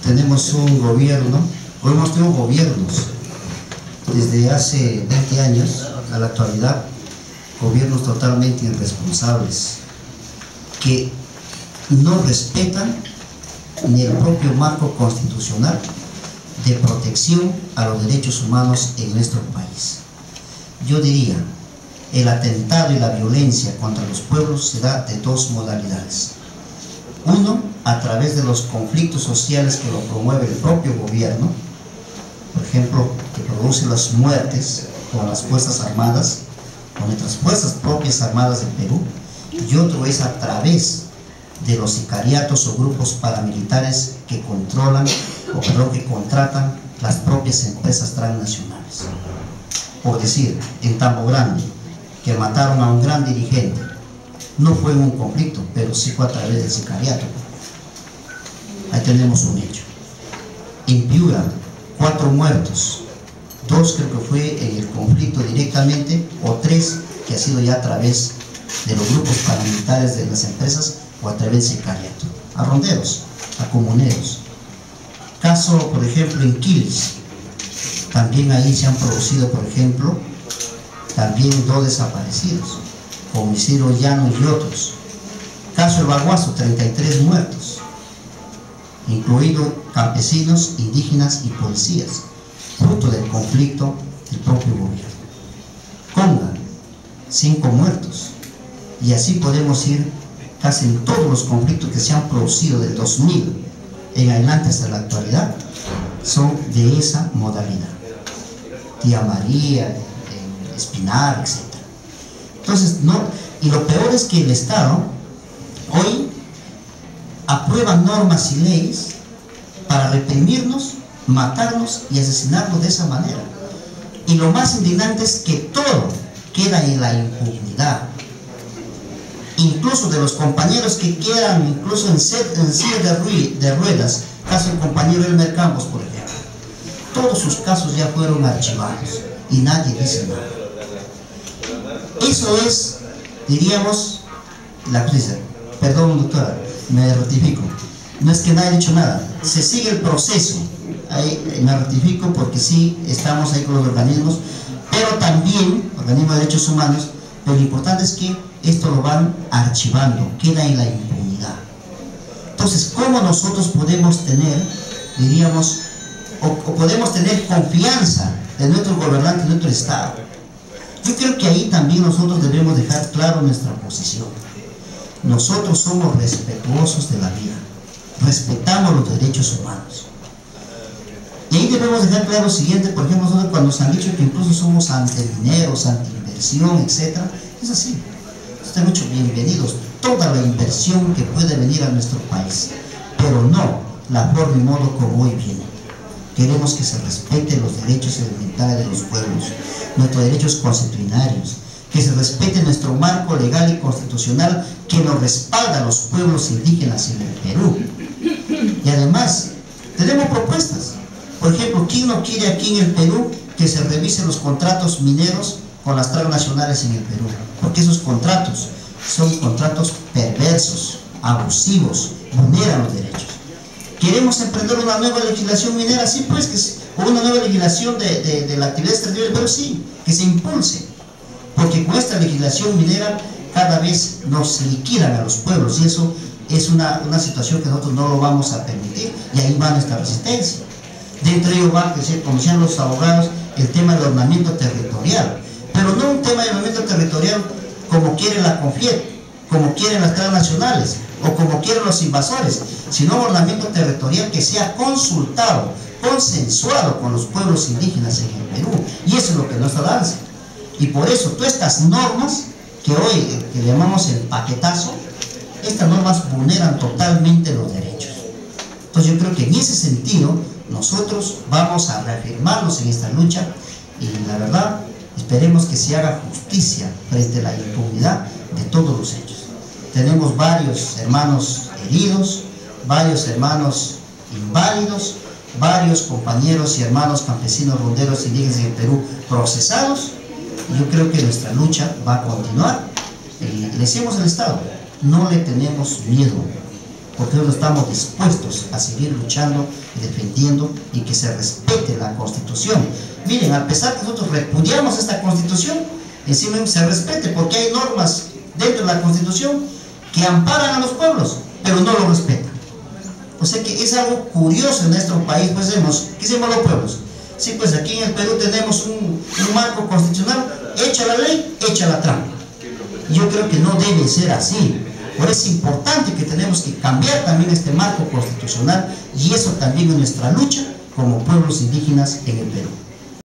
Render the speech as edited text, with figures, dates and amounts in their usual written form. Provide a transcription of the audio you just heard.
tenemos un gobierno, o hemos tenido gobiernos desde hace 20 años a la actualidad, gobiernos totalmente irresponsables, que no respetan ni el propio marco constitucional de protección a los derechos humanos en nuestro país. Yo diría, el atentado y la violencia contra los pueblos se da de dos modalidades. Uno, a través de los conflictos sociales que lo promueve el propio gobierno, por ejemplo, que produce las muertes con las Fuerzas Armadas, con nuestras Fuerzas propias Armadas del Perú, y otro es a través de los sicariatos o grupos paramilitares que controlan, que contratan las propias empresas transnacionales. Por decir, en Tambo Grande, que mataron a un gran dirigente, no fue en un conflicto, pero sí fue a través del sicariato. Ahí tenemos un hecho. En Piura, 4 muertos, 2 creo que fue en el conflicto directamente, o 3 que ha sido ya a través de los grupos paramilitares de las empresas o a través del sicariato, a ronderos, a comuneros. Caso, por ejemplo, en Quilis, también ahí se han producido, por ejemplo, también 2 desaparecidos, como Isidro Llano y otros. Caso El Baguazo, 33 muertos, incluidos campesinos, indígenas y policías, fruto del conflicto del propio gobierno. Conga, 5 muertos, y así podemos ir casi en todos los conflictos que se han producido del 2000 en adelante hasta la actualidad, son de esa modalidad. Tía María, Espinar, etc. Entonces, no, y lo peor es que el Estado hoy aprueba normas y leyes para reprimirnos, matarnos y asesinarnos de esa manera. Y lo más indignante es que todo queda en la impunidad. Incluso de los compañeros que quedan incluso en silla de ruedas, caso del compañero Elmer Campos, por ejemplo, todos sus casos ya fueron archivados y nadie dice nada. Eso es, diríamos, la justicia. Perdón, doctora, me rectifico. No es que nadie ha dicho nada, se sigue el proceso. Ahí me rectifico porque sí, estamos ahí con los organismos, pero también, organismos de derechos humanos, pero lo importante es que esto lo van archivando, queda en la impunidad. Entonces, ¿cómo nosotros podemos tener, diríamos, o podemos tener confianza de nuestros gobernantes, de nuestro Estado? Yo creo que ahí también nosotros debemos dejar claro nuestra posición. Nosotros somos respetuosos de la vida, respetamos los derechos humanos. Y ahí debemos dejar claro lo siguiente, por ejemplo, nosotros cuando nos han dicho que incluso somos antimineros, anti-inversión, etc., es así. Están mucho bienvenidos toda la inversión que puede venir a nuestro país, pero no la forma y modo como hoy viene. Queremos que se respeten los derechos elementales de los pueblos, nuestros derechos constitucionarios, que se respete nuestro marco legal y constitucional que nos respalda a los pueblos indígenas en el Perú. Y además, tenemos propuestas. Por ejemplo, ¿quién no quiere aquí en el Perú que se revisen los contratos mineros con las transnacionales en el Perú? Porque esos contratos son contratos perversos, abusivos, vulneran los derechos. ¿Queremos emprender una nueva legislación minera? Sí, pues, que una nueva legislación de la actividad extractiva, pero sí, que se impulse. Porque con esta legislación minera cada vez nos liquidan a los pueblos y eso es una situación que nosotros no lo vamos a permitir y ahí va nuestra resistencia. Dentro de ello va, como decían los abogados, el tema del ordenamiento territorial, pero no un tema de ordenamiento territorial como quiere la CONFIEP, como quieren las transnacionales o como quieren los invasores, sino un ordenamiento territorial que sea consultado, consensuado con los pueblos indígenas en el Perú, y eso es lo que no está dando. Y por eso todas estas normas que hoy que llamamos el paquetazo, estas normas vulneran totalmente los derechos. Entonces yo creo que en ese sentido nosotros vamos a reafirmarnos en esta lucha y la verdad esperemos que se haga justicia frente a la impunidad de todos los hechos. Tenemos varios hermanos heridos, varios hermanos inválidos, varios compañeros y hermanos campesinos, ronderos indígenas en el Perú procesados. Yo creo que nuestra lucha va a continuar. Le decimos al Estado, no le tenemos miedo, porque nosotros estamos dispuestos a seguir luchando y defendiendo y que se respete la Constitución. Miren, a pesar que nosotros repudiamos esta Constitución, encima se respete, porque hay normas dentro de la Constitución que amparan a los pueblos, pero no lo respetan. O sea que es algo curioso en nuestro país. Pues ¿qué hacemos los pueblos? Sí, pues aquí en el Perú tenemos un marco constitucional, hecha la ley, hecha la trampa. Yo creo que no debe ser así. Por eso es importante que tenemos que cambiar también este marco constitucional, y eso también es nuestra lucha como pueblos indígenas en el Perú.